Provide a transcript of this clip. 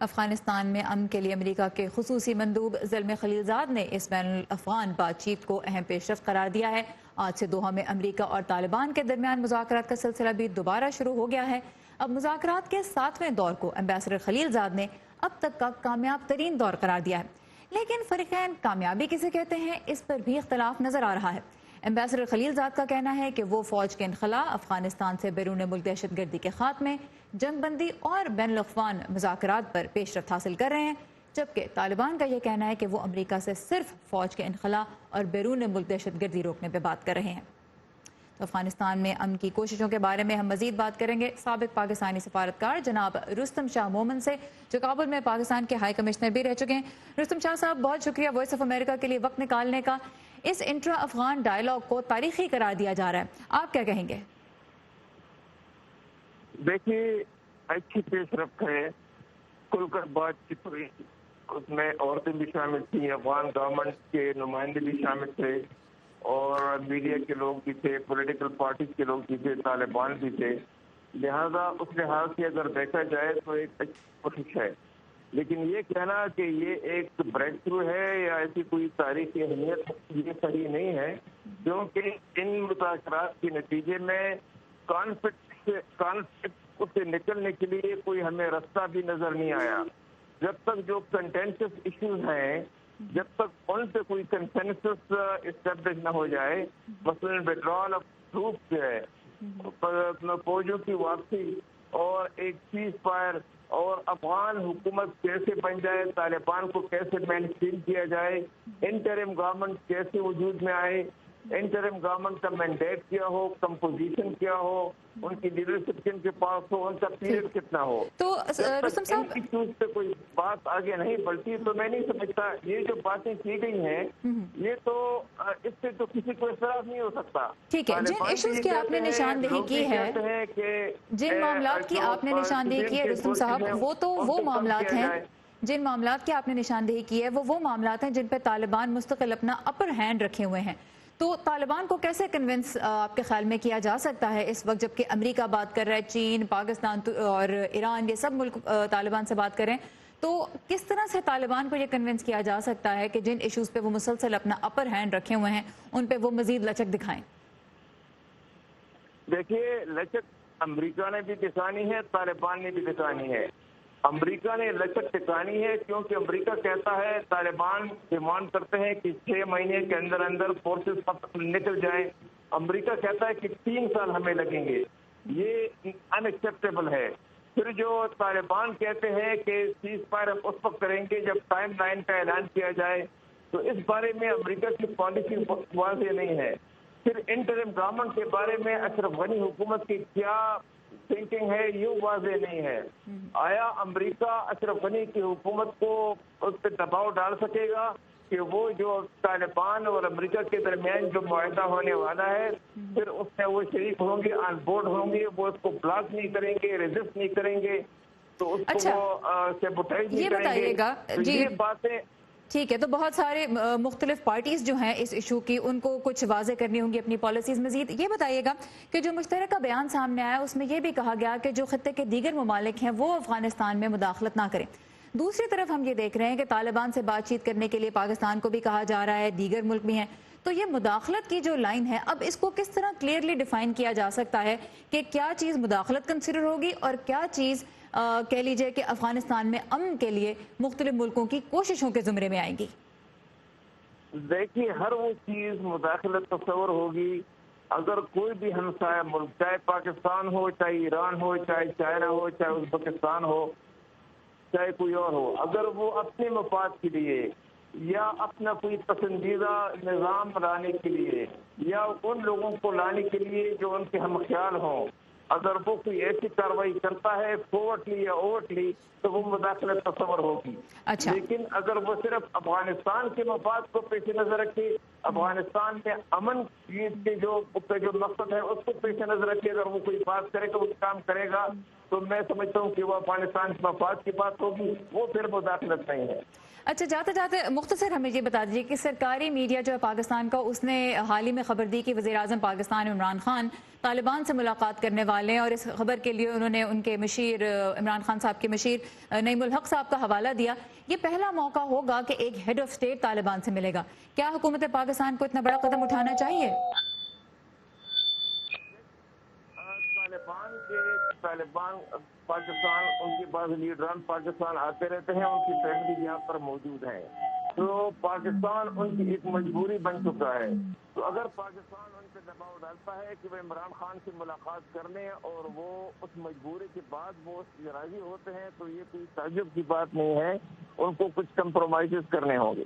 افغانستان میں امن کے لیے امریکہ کے خصوصی مندوب زلمے خلیلزاد نے اس بین الافغان بات چیت کو اہم پیش رفت قرار دیا ہے۔ آج سے دوحہ میں امریکہ اور طالبان کے درمیان مذاکرات کا سلسلہ بھی دوبارہ شروع ہو گیا ہے۔ اب مذاکرات کے 7ویں دور کو ایمبیسڈر خلیلزاد نے اب تک کا کامیاب ترین دور قرار دیا ہے، لیکن فریقین کامیابی کسے کہتے ہیں اس پر بھی اختلاف نظر آ رہا ہے۔ ایمبیسڈر خلیلزاد کا کہنا ہے کہ وہ فوج کے انخلا، افغانستان سے بیرون ملک دہشت گردی کے خاتمے، جنگ بندی اور بین الاقوامی مذاکرات پر پیش رفت حاصل کر رہے ہیں، جبکہ طالبان کا یہ کہنا ہے کہ وہ امریکہ سے صرف فوج کے انخلا اور بیرون ملک دہشت گردی روکنے پہ بات کر رہے ہیں۔ تو افغانستان میں امن کی کوششوں کے بارے میں ہم مزید بات کریں گے سابق پاکستانی سفارتکار جناب رستم شاہ مومن سے، جو کابل میں پاکستان کے ہائی کمشنر بھی رہ چکے ہیں۔ رستم شاہ صاحب، بہت شکریہ وائس آف امریکہ کے لیے وقت نکالنے کا۔ اس انٹرا افغان ڈائیلاگ کو تاریخی قرار دیا جا رہا ہے، آپ کیا کہیں گے؟ دیکھیے، اچھی پیش رفت ہے، کھل کر بات چیت ہوئی، اس میں عورتیں بھی شامل تھیں، افغان گورنمنٹ کے نمائندے بھی شامل تھے اور میڈیا کے لوگ بھی تھے، پولیٹیکل پارٹیز کے لوگ بھی تھے، طالبان بھی تھے۔ لہذا اس لحاظ سے اگر دیکھا جائے تو ایک اچھی کوشش ہے، لیکن یہ کہنا کہ یہ ایک بریک تھرو ہے یا ایسی کوئی تاریخی اہمیت یہ صحیح نہیں ہے، کیونکہ ان مذاکرات کے نتیجے میں کانفلکٹ سے نکلنے کے لیے کوئی ہمیں رستہ بھی نظر نہیں آیا۔ جب تک جو کنٹینشس ایشوز ہیں، جب تک ان پہ کوئی کنسنسس اسٹیبلش نہ ہو جائے، مثلاً وڈرال آف ٹروپس جو ہے، فوجوں کی واپسی اور ایک سیز فائر اور افغان حکومت کیسے بن جائے، طالبان کو کیسے مینٹین کیا جائے، انٹرم گورنمنٹ کیسے وجود میں آئے، انٹرم گورنمنٹ کا مینڈیٹ کیا ہو، کمپوزیشن کیا ہو، ان کی لیڈرشپ کن کے پاس ہو، ان کا پیریڈ کتنا ہو، تو رستم ان صاحب ایشوز پہ کوئی بات آگے نہیں بڑھتی تو میں نہیں سمجھتا یہ جو باتیں کی گئی ہیں یہ تو اس سے تو کسی کو اعتراض نہیں ہو سکتا۔ ٹھیک ہے، جن ایشوز کی آپ نے نشاندہی کی ہے، جن معاملات کی آپ نے نشاندہی کی ہے رستم صاحب، وہ تو وہ معاملات ہیں، جن معاملات کی آپ نے نشاندہی کی ہے وہ معاملات ہیں جن پہ طالبان مستقل اپنا اپر ہینڈ رکھے ہوئے ہیں۔ تو طالبان کو کیسے کنونس آپ کے خیال میں کیا جا سکتا ہے اس وقت جبکہ امریکہ بات کر رہا ہے، چین، پاکستان اور ایران، یہ سب ملک طالبان سے بات کریں، تو کس طرح سے طالبان کو یہ کنونس کیا جا سکتا ہے کہ جن ایشوز پہ وہ مسلسل اپنا اپر ہینڈ رکھے ہوئے ہیں ان پہ وہ مزید لچک دکھائیں؟ دیکھیے، لچک امریکہ نے بھی دکھانی ہے، طالبان نے بھی دکھانی ہے۔ امریکہ نے لچک دکھانی ہے کیونکہ امریکہ کہتا ہے، طالبان ڈیمانڈ کرتے ہیں کہ 6 مہینے کے اندر اندر فورسز نکل جائیں، امریکہ کہتا ہے کہ 3 سال ہمیں لگیں گے، یہ ان ایکسیپٹیبل ہے۔ پھر جو طالبان کہتے ہیں کہ سیز فائر ہم اس وقت کریں گے جب ٹائم لائن کا اعلان کیا جائے، تو اس بارے میں امریکہ کی پالیسی واضح نہیں ہے۔ پھر انٹرم گورنمنٹ کے بارے میں اشرف غنی حکومت کی کیا تھنکنگ ہے یہ واضح نہیں ہے۔ آیا امریکہ اشرف غنی کی حکومت کو اس پہ دباؤ ڈال سکے گا کہ وہ جو طالبان اور امریکہ کے درمیان جو معاہدہ ہونے والا ہے پھر اس میں وہ شریک ہوں گے، آن بورڈ ہوں گے، وہ اس کو بلاک نہیں کریں گے، ریزسٹ نہیں کریں گے، تو اس کو وہ سیبوٹائز نہیں کریں گے؟ یہ بتائیے گا جی، یہ باتیں ٹھیک ہے، تو بہت سارے مختلف پارٹیز جو ہیں اس ایشو کی ان کو کچھ واضح کرنی ہوں گی اپنی پالیسیز مزید۔ یہ بتائیے گا کہ جو مشترکہ بیان سامنے آیا اس میں یہ بھی کہا گیا کہ جو خطے کے دیگر ممالک ہیں وہ افغانستان میں مداخلت نہ کریں۔ دوسری طرف ہم یہ دیکھ رہے ہیں کہ طالبان سے بات چیت کرنے کے لیے پاکستان کو بھی کہا جا رہا ہے، دیگر ملک بھی ہیں، تو یہ مداخلت کی جو لائن ہے اب اس کو کس طرح کلیئرلی ڈیفائن کیا جا سکتا ہے کہ کیا چیز مداخلت کنسیڈر ہوگی اور کیا چیز کہہ لیجئے کہ افغانستان میں امن کے لیے مختلف ملکوں کی کوششوں کے زمرے میں آئے گی؟ دیکھیے، ہر وہ چیز مداخلت تصور ہوگی اگر کوئی بھی ہمسایہ ملک، چاہے پاکستان ہو، چاہے ایران ہو، چاہے چائنا ہو، چاہے ازبکستان ہو، چاہے کوئی اور ہو، اگر وہ اپنے مفاد کے لیے یا اپنا کوئی پسندیدہ نظام لانے کے لیے یا ان لوگوں کو لانے کے لیے جو ان کے ہم خیال ہوں، اگر وہ کوئی ایسی کارروائی کرتا ہے فورٹلی یا اوورٹلی تو وہ مداخلت تصور ہوگی۔ لیکن اگر وہ صرف افغانستان کے مفاد کو پیش نظر رکھے، افغانستان میں امن یہ اس کے جو مقصد ہے اس کو پیش نظر رکھے اگر وہ کوئی بات کرے تو وہ کام کرے گا تو میں سمجھتا ہوں کہ وہ افغانستان کے مفاد کی بات ہوگی، وہ پھر مداخلت نہیں ہے۔ اچھا، جاتے جاتے مختصر ہمیں یہ بتا دیجیے کہ سرکاری میڈیا جو ہے پاکستان کا، اس نے حال ہی میں خبر دی کہ وزیر اعظم پاکستان عمران خان طالبان سے ملاقات کرنے والے ہیں، اور اس خبر کے لیے انہوں نے ان کے مشیر عمران خان صاحب کے مشیر نعیم الحق صاحب کا حوالہ دیا۔ یہ پہلا موقع ہوگا کہ ایک ہیڈ آف اسٹیٹ طالبان سے ملے گا، کیا حکومت پاکستان کو اتنا بڑا قدم اٹھانا چاہیے؟ طالبان پاکستان، ان کے بعض لیڈران پاکستان آتے رہتے ہیں، ان کی فیملی یہاں پر موجود ہے، تو پاکستان ان کی ایک مجبوری بن چکا ہے۔ تو اگر پاکستان ان پہ دباؤ ڈالتا ہے کہ وہ عمران خان سے ملاقات کر لیں اور وہ اس مجبوری کے بعد وہ راضی ہوتے ہیں تو یہ کوئی تعجب کی بات نہیں ہے، ان کو کچھ کمپرومائزز کرنے ہوں گے۔